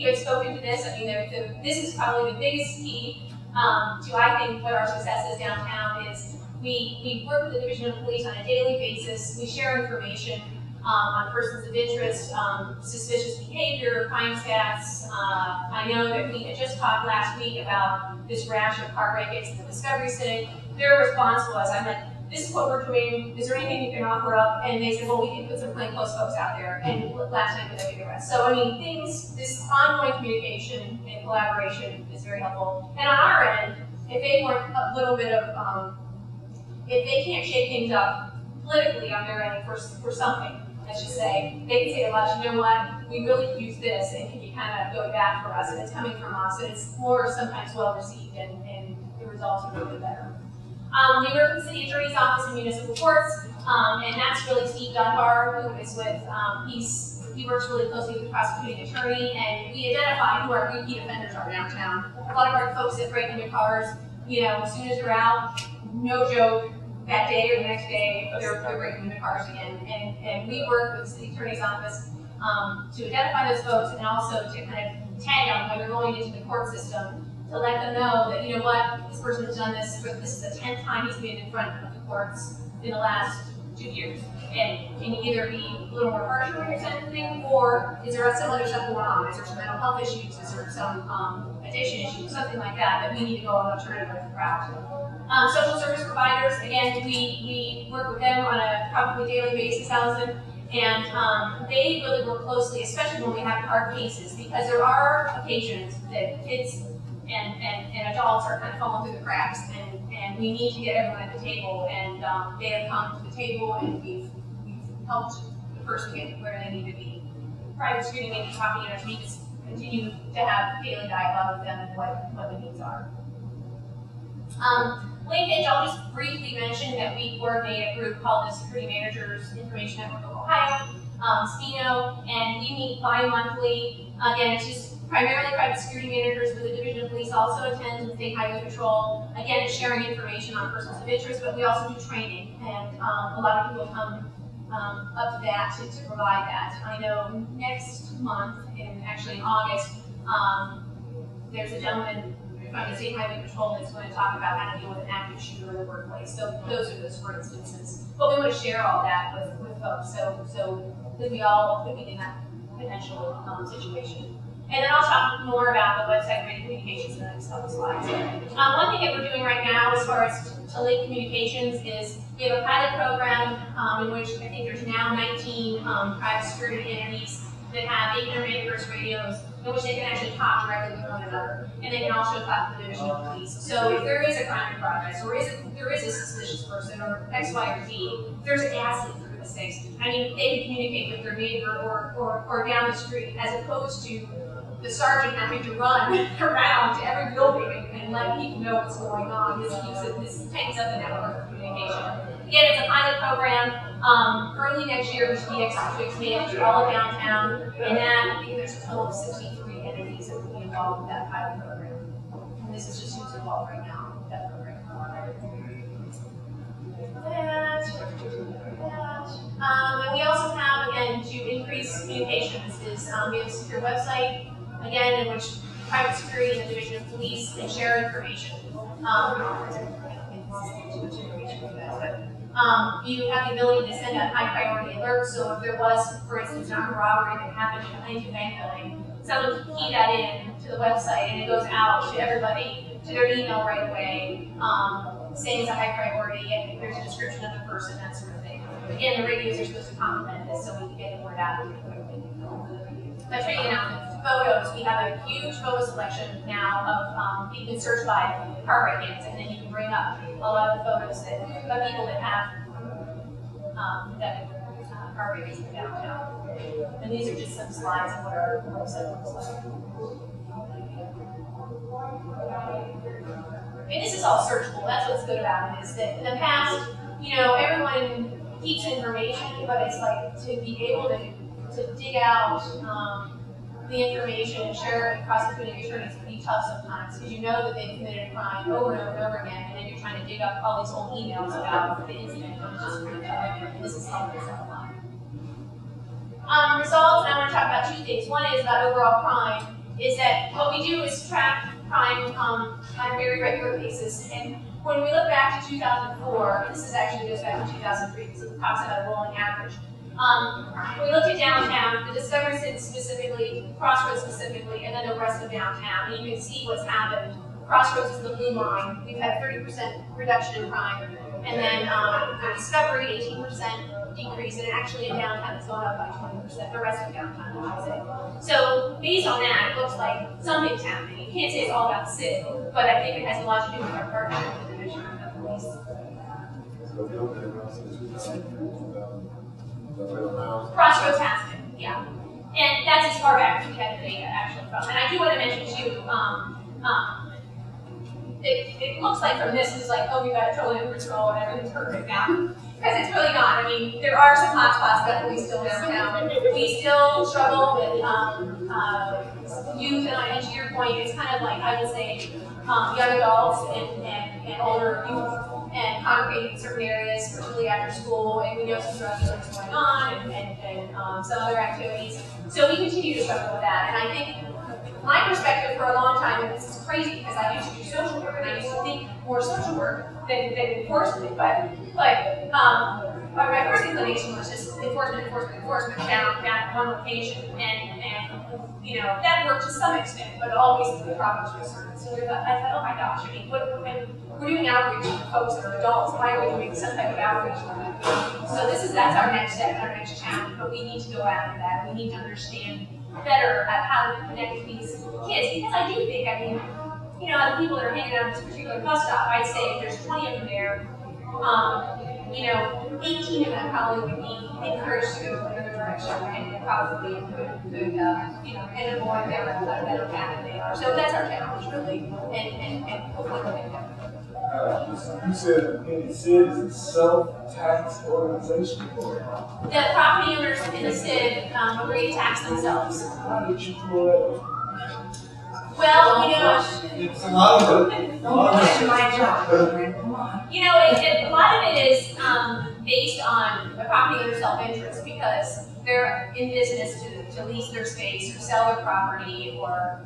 you had spoken to this. I mean, this is probably the biggest key to, I think, what our success is downtown is we work with the Division of Police on a daily basis. We share information on persons of interest, suspicious behavior, crime stats. I know that we had just talked last week about this rash of car break-ins in the Discovery City. Their response was, I'm like, this is what we're doing, is there anything you can offer up? And they said, well, we can put some plainclothes folks out there, and last night they did arrest. So I mean, this ongoing communication and collaboration is very helpful. And on our end, if they want a little bit of, if they can't shake things up politically on their end for something, let's just say, they can say to us, you know what, we really could use this, and can you kind of go back for us, and it's coming from us, and it's more sometimes well received, and the results are really better. We work with the City Attorney's Office and Municipal Courts, and that's really Steve Dunbar, who is with, he works really closely with the prosecuting attorney, and we identify who our repeat offenders are downtown. A lot of our folks that break into cars, you know, as soon as they're out, no joke, that day or the next day, they're breaking into cars again. And we work with the City Attorney's Office to identify those folks and also to kind of tag them when they're going into the court system, to let them know that, you know what, this person has done this, this is the 10th time he's been in front of the courts in the last 2 years. And can you either be a little more harsher when you're sentencing, or is there some other stuff going on? Is there some mental health issues? Is there some addiction issues? Something like that we need to go on an alternative route. Social service providers, again, we work with them on a probably daily basis, Allison, and they really work closely, especially when we have hard cases, because there are occasions that kids and adults are kind of falling through the cracks, and we need to get everyone at the table, and they have come to the table, and we've helped the person get where they need to be. Private screening, maybe talking to us, we just continue to have daily dialogue with them and what the needs are. Linkage, I'll just briefly mention that we coordinate a group called the Security Managers Information Network of Ohio, SPINO, and we meet bi-monthly. Again, it's just primarily private security managers, but the Division of Police also attends and State Highway Patrol. Again, it's sharing information on persons of interest, but we also do training, and a lot of people come up to that to provide that. I know next month, actually in August, there's a gentleman from the State Highway Patrol that's going to talk about how to deal with an active shooter in the workplace. So those are those for instances. But we want to share all that with folks, so that we all could be in that potential situation. And then I'll talk more about the website ready communications in the next couple slides. One thing that we're doing right now as far as to link communications is we have a pilot program in which I think there's now 19 private security entities that have 800 megahertz radios in which they can actually talk directly with one another, and they can also talk to the Division of Police. So if there is a crime in progress, or there is a suspicious person, or X, Y, or Z, there's a gas leak, for goodness sakes. I mean, they can communicate with their neighbor or down the street, as opposed to the sergeant having to run around to every building and let people know what's going on. This tightens up the network of communication. Again, it's a pilot program. Early next year, we should be expanded to all of downtown, and then I think there's a total of 63 entities that will be involved with that pilot program. And this is just who's involved right now with that program. And we also have, again, to increase communications, is we have a secure website, again, in which private security and the Division of Police can share information. You have the ability to send out high priority alerts, so if there was, for instance, an armed robbery that happened in a Huntington Bank building, someone can key that in to the website and it goes out to everybody, to their email right away, saying it's a high priority and there's a description of the person, that sort of thing. Again, the radios are supposed to complement this so we can get the word out really quickly. The training announcements, photos, we have a huge photo selection now of, you can search by car break-ins, and then you can bring up a lot of the photos of people that have car break-ins in downtown. And these are just some slides of what our website looks like. And this is all searchable. That's what's good about it, is that in the past, you know, everyone keeps information, but it's like to be able to dig out the information and share it with prosecuting attorneys can be tough sometimes, because you know that they've committed a crime over and over and over again, and then you're trying to dig up all these old emails about the incident, and it's just pretty tough. And this is helping us out a lot. Results, and I want to talk about two things. One is about overall crime, what we do is track crime on a very regular basis. And when we look back to 2004, this is actually goes back to 2003 because it talks about a rolling average. We looked at downtown, the Discovery Center specifically, Crossroads specifically, and then the rest of downtown. And you can see what's happened. Crossroads is the blue line. We've had 30% reduction in crime. And then the Discovery, 18% decrease. And actually in downtown, it's gone up by 20%. The rest of downtown, I would say. So based on that, it looks like something's happening. You can't say it's all about the city, but I think it has a lot to do with our partnership with the Division of Police. Crossroads has been, yeah. And that's as far back as we had the data actually from. And I do want to mention too, it looks like from this, it's like, oh, we got it totally under control and everything's perfect now. Because it's really not. I mean, there are some hot spots definitely still downtown. We still struggle with youth, and to your point, it's kind of like, I would say, young adults and older youth and congregating in certain areas, particularly after school, and we know some drug dealers going on and some other activities. So we continue to struggle with that, and I think my perspective for a long time, and this is crazy because I used to do social work and I used to think more social work than enforcement, but my first inclination was just enforcement down at one location, and you know that worked to some extent, but always the problems were certain. So I thought, oh my gosh, I mean, we're doing outreach for folks that are adults. Why are we doing some type of outreach? So that's our next step, our next challenge. But we need to go after that. We need to understand better at how to connect with these kids, because I do think, I mean, you know, the people that are hanging out at this particular bus stop, I'd say if there's 20 of them there, you know, 18 of them probably would be encouraged to go in another direction and probably could you know, end up going down a better path than they are. So that's our challenge, really, and hopefully we'll get there. You said the SID is a self-tax organization? The property owners in the SID agree to tax themselves. How did you pull that? Well, you know, it's a lot of it. You know, a lot of it is based on the property owner's self-interest because they're in business to lease their space or sell their property or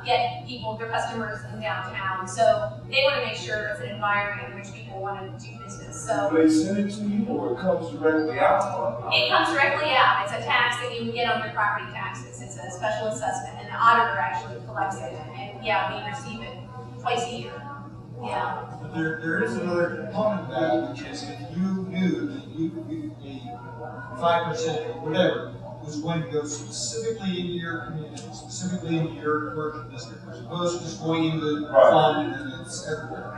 get people, their customers in downtown. So they want to make sure it's an environment in which people want to do business. So do they send it to you or it comes directly out? It comes directly out. It's a tax that you would get on your property taxes. It's a special assessment, and the auditor actually collects it. And yeah, we receive it twice a year. Yeah. But there is another component of that, which is if you knew that a 5% or whatever was going to go specifically into your community, specifically into your commercial district, as opposed to just going into the fund and then it's everywhere.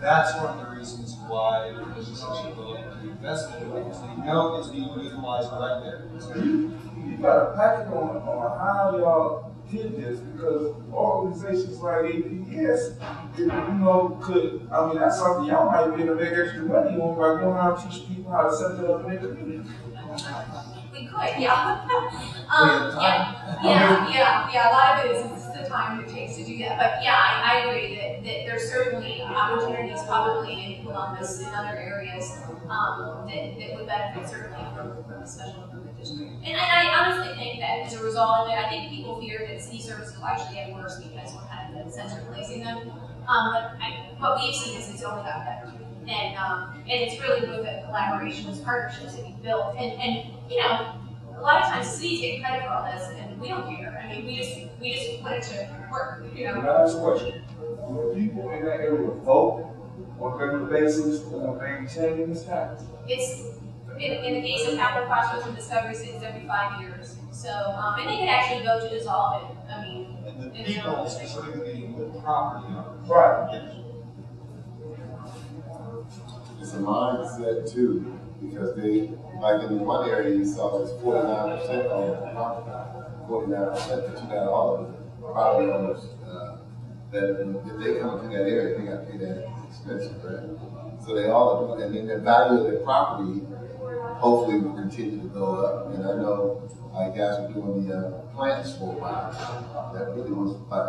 That's one of the reasons why there's such a ability to invest in it, because they know it's being utilized right there. You got a packet on how y'all did this, because organizations like APDS, you know, that's something y'all might be able to make extra money on by going out and teach people how to set that up in their community. We could, yeah. A lot of it is the time it takes to do that. But yeah, I agree that there's certainly opportunities probably in Columbus and other areas that would benefit certainly from the special improvement district. And I honestly think that as a result of it, I think people fear that city services will actually get worse because we're kind of sense replacing them. But what we've seen is it's only got better. And it's really with the collaborations, partnerships that we've built. And you know, a lot of times cities get credit for all this, and we don't care. I mean, we just want it to work. You know. Last question: do people in that area vote on a regular basis on maintaining this tax? It's in the case of Capital Crossroads and Discovery City, it's every 5 years. So and they could actually vote to dissolve it. I mean, and the people specifically the property owners. Right. Yes. It's a mindset too, because they, like in one area you saw, it's 49% on the property, 49% that you got all of the property owners that if they come into that area, they got to pay that expensive rent. So they all, and then the value of their property hopefully will continue to go up. And I know guys were doing the plants for a while. That really was like